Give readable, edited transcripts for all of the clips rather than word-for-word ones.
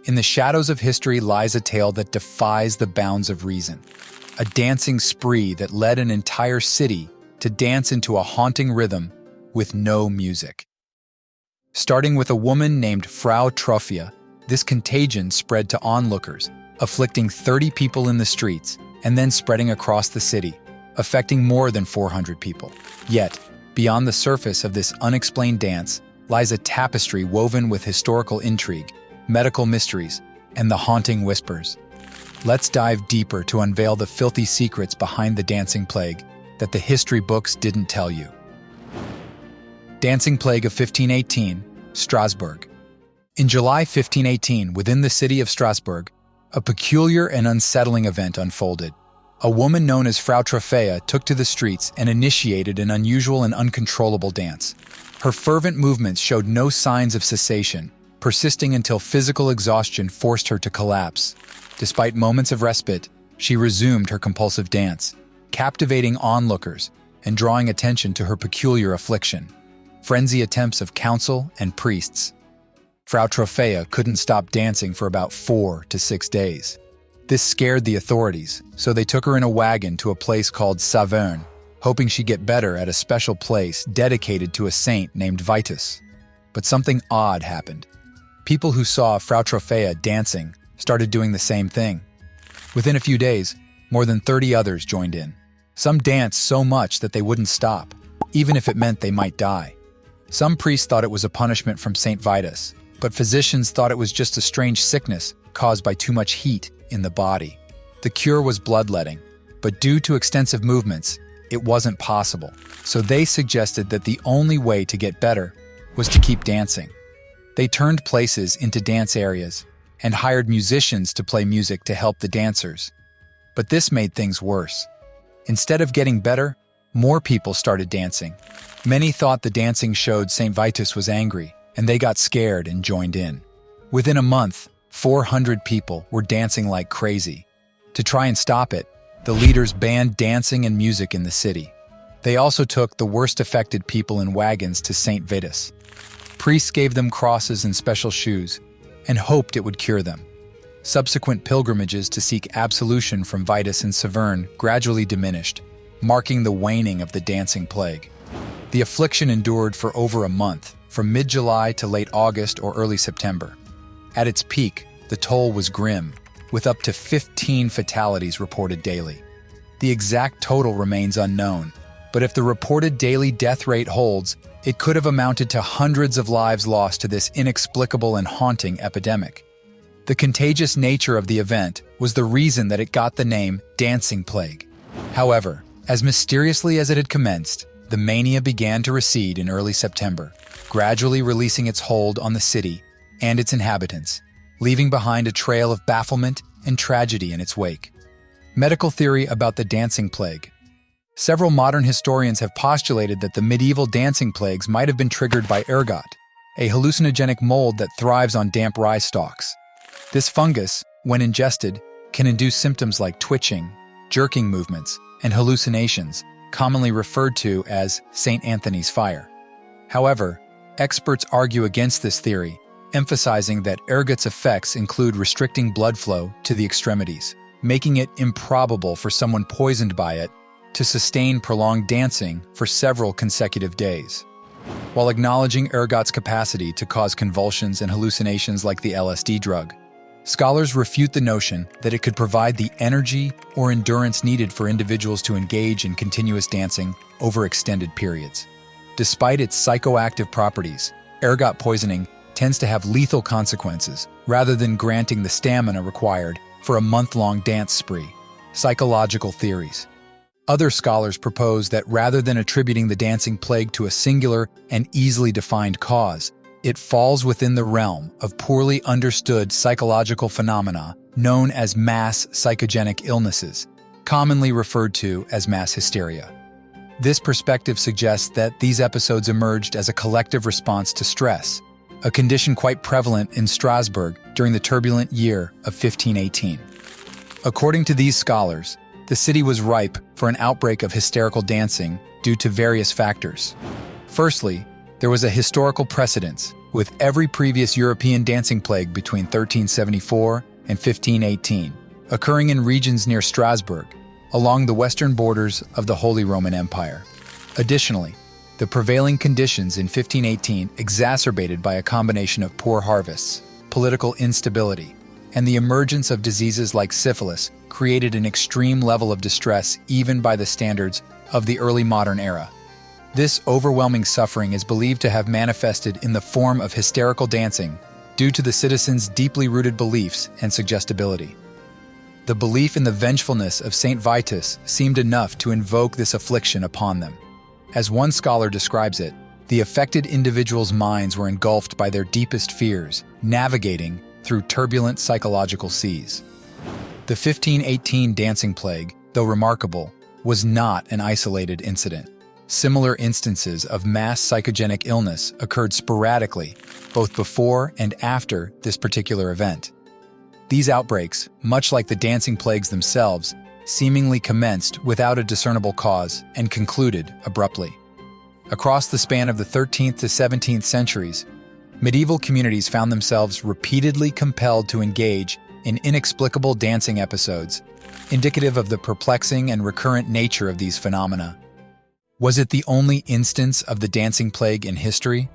In the shadows of history lies a tale that defies the bounds of reason. A dancing spree that led an entire city to dance into a haunting rhythm with no music. Starting with a woman named Frau Trophia, this contagion spread to onlookers, afflicting 30 people in the streets and then spreading across the city, affecting more than 400 people. Yet, beyond the surface of this unexplained dance lies a tapestry woven with historical intrigue, medical mysteries, and the haunting whispers. Let's dive deeper to unveil the filthy secrets behind the dancing plague that the history books didn't tell you. Dancing Plague of 1518, Strasbourg. In July 1518, within the city of Strasbourg, a peculiar and unsettling event unfolded. A woman known as Frau Trophea took to the streets and initiated an unusual and uncontrollable dance. Her fervent movements showed no signs of cessation, persisting until physical exhaustion forced her to collapse. Despite moments of respite, she resumed her compulsive dance, captivating onlookers and drawing attention to her peculiar affliction. Frenzied attempts of council and priests. Frau Trophea couldn't stop dancing for about 4 to 6 days. This scared the authorities, so they took her in a wagon to a place called Saverne, hoping she'd get better at a special place dedicated to a saint named Vitus. But something odd happened. People who saw Frau Trophea dancing started doing the same thing. Within a few days, more than 30 others joined in. Some danced so much that they wouldn't stop, even if it meant they might die. Some priests thought it was a punishment from Saint Vitus, but physicians thought it was just a strange sickness caused by too much heat in the body. The cure was bloodletting, but due to extensive movements, it wasn't possible. So they suggested that the only way to get better was to keep dancing. They turned places into dance areas and hired musicians to play music to help the dancers. But this made things worse. Instead of getting better, more people started dancing. Many thought the dancing showed St. Vitus was angry, and they got scared and joined in. Within a month, 400 people were dancing like crazy. To try and stop it, the leaders banned dancing and music in the city. They also took the worst affected people in wagons to St. Vitus. Priests gave them crosses and special shoes, and hoped it would cure them. Subsequent pilgrimages to seek absolution from Vitus in Saverne gradually diminished, marking the waning of the dancing plague. The affliction endured for over a month, from mid-July to late August or early September. At its peak, the toll was grim, with up to 15 fatalities reported daily. The exact total remains unknown, but if the reported daily death rate holds, it could have amounted to hundreds of lives lost to this inexplicable and haunting epidemic. The contagious nature of the event was the reason that it got the name Dancing Plague. However, as mysteriously as it had commenced, the mania began to recede in early September, gradually releasing its hold on the city and its inhabitants, leaving behind a trail of bafflement and tragedy in its wake. Medical theory about the dancing plague. Several modern historians have postulated that the medieval dancing plagues might have been triggered by ergot, a hallucinogenic mold that thrives on damp rye stalks. This fungus, when ingested, can induce symptoms like twitching, jerking movements, and hallucinations, commonly referred to as St. Anthony's fire. However, experts argue against this theory, emphasizing that ergot's effects include restricting blood flow to the extremities, making it improbable for someone poisoned by it to sustain prolonged dancing for several consecutive days. While acknowledging ergot's capacity to cause convulsions and hallucinations like the LSD drug, scholars refute the notion that it could provide the energy or endurance needed for individuals to engage in continuous dancing over extended periods. Despite its psychoactive properties, ergot poisoning tends to have lethal consequences rather than granting the stamina required for a month-long dance spree. Psychological theories. Other scholars propose that rather than attributing the dancing plague to a singular and easily defined cause, it falls within the realm of poorly understood psychological phenomena known as mass psychogenic illnesses, commonly referred to as mass hysteria. This perspective suggests that these episodes emerged as a collective response to stress, a condition quite prevalent in Strasbourg during the turbulent year of 1518. According to these scholars, the city was ripe for an outbreak of hysterical dancing due to various factors. Firstly, there was a historical precedence with every previous European dancing plague between 1374 and 1518, occurring in regions near Strasbourg, along the western borders of the Holy Roman Empire. Additionally, the prevailing conditions in 1518, exacerbated by a combination of poor harvests, political instability, and the emergence of diseases like syphilis, created an extreme level of distress even by the standards of the early modern era. This overwhelming suffering is believed to have manifested in the form of hysterical dancing due to the citizens' deeply rooted beliefs and suggestibility. The belief in the vengefulness of Saint Vitus seemed enough to invoke this affliction upon them. As one scholar describes it, the affected individuals' minds were engulfed by their deepest fears, navigating through turbulent psychological seas. The 1518 dancing plague, though remarkable, was not an isolated incident. Similar instances of mass psychogenic illness occurred sporadically, both before and after this particular event. These outbreaks, much like the dancing plagues themselves, seemingly commenced without a discernible cause and concluded abruptly. Across the span of the 13th to 17th centuries, medieval communities found themselves repeatedly compelled to engage in inexplicable dancing episodes, indicative of the perplexing and recurrent nature of these phenomena. Was it the only instance of the dancing plague in history?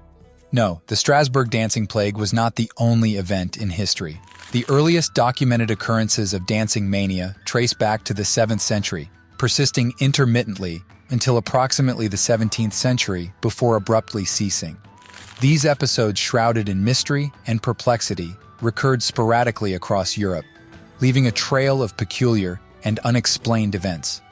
No, the Strasbourg dancing plague was not the only event in history. The earliest documented occurrences of dancing mania trace back to the 7th century, persisting intermittently until approximately the 17th century before abruptly ceasing. These episodes, shrouded in mystery and perplexity, recurred sporadically across Europe, leaving a trail of peculiar and unexplained events.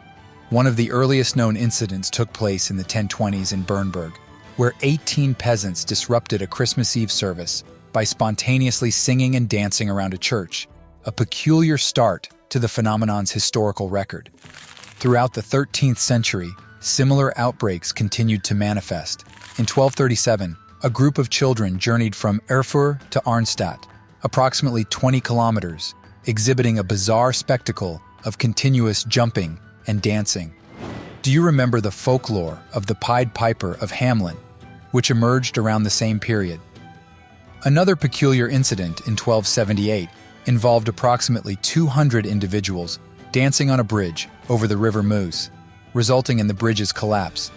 One of the earliest known incidents took place in the 1020s in Bernburg, where 18 peasants disrupted a Christmas Eve service by spontaneously singing and dancing around a church, a peculiar start to the phenomenon's historical record. Throughout the 13th century, similar outbreaks continued to manifest. In 1237, a group of children journeyed from Erfurt to Arnstadt, approximately 20 kilometers, exhibiting a bizarre spectacle of continuous jumping and dancing. Do you remember the folklore of the Pied Piper of Hamelin, which emerged around the same period? Another peculiar incident in 1278 involved approximately 200 individuals dancing on a bridge over the River Meuse, resulting in the bridge's collapse.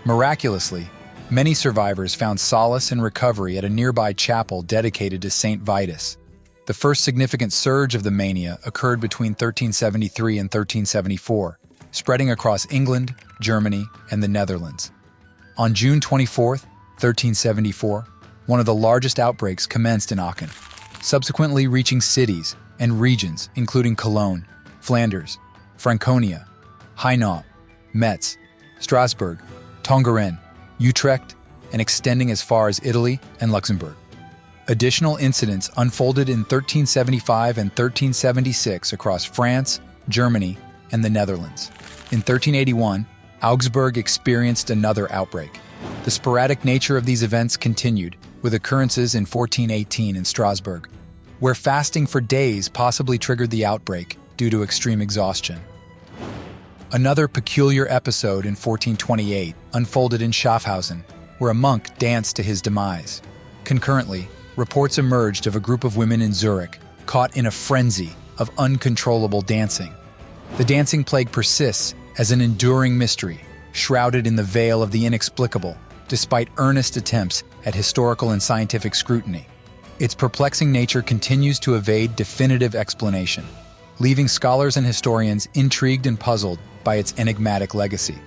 Miraculously, many survivors found solace and recovery at a nearby chapel dedicated to Saint Vitus. The first significant surge of the mania occurred between 1373 and 1374, spreading across England, Germany, and the Netherlands. On June 24, 1374, one of the largest outbreaks commenced in Aachen, subsequently reaching cities and regions including Cologne, Flanders, Franconia, Hainaut, Metz, Strasbourg, Tongeren, Utrecht, and extending as far as Italy and Luxembourg. Additional incidents unfolded in 1375 and 1376 across France, Germany, and the Netherlands. In 1381, Augsburg experienced another outbreak. The sporadic nature of these events continued, with occurrences in 1418 in Strasbourg, where fasting for days possibly triggered the outbreak due to extreme exhaustion. Another peculiar episode in 1428 unfolded in Schaffhausen, where a monk danced to his demise. Concurrently, reports emerged of a group of women in Zurich caught in a frenzy of uncontrollable dancing. The dancing plague persists as an enduring mystery, shrouded in the veil of the inexplicable, despite earnest attempts at historical and scientific scrutiny. Its perplexing nature continues to evade definitive explanation, leaving scholars and historians intrigued and puzzled by its enigmatic legacy.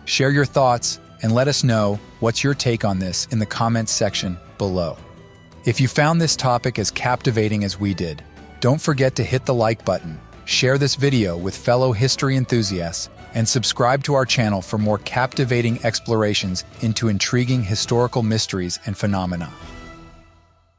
Share your thoughts and let us know what's your take on this in the comments section below. If you found this topic as captivating as we did, don't forget to hit the like button, share this video with fellow history enthusiasts, and subscribe to our channel for more captivating explorations into intriguing historical mysteries and phenomena.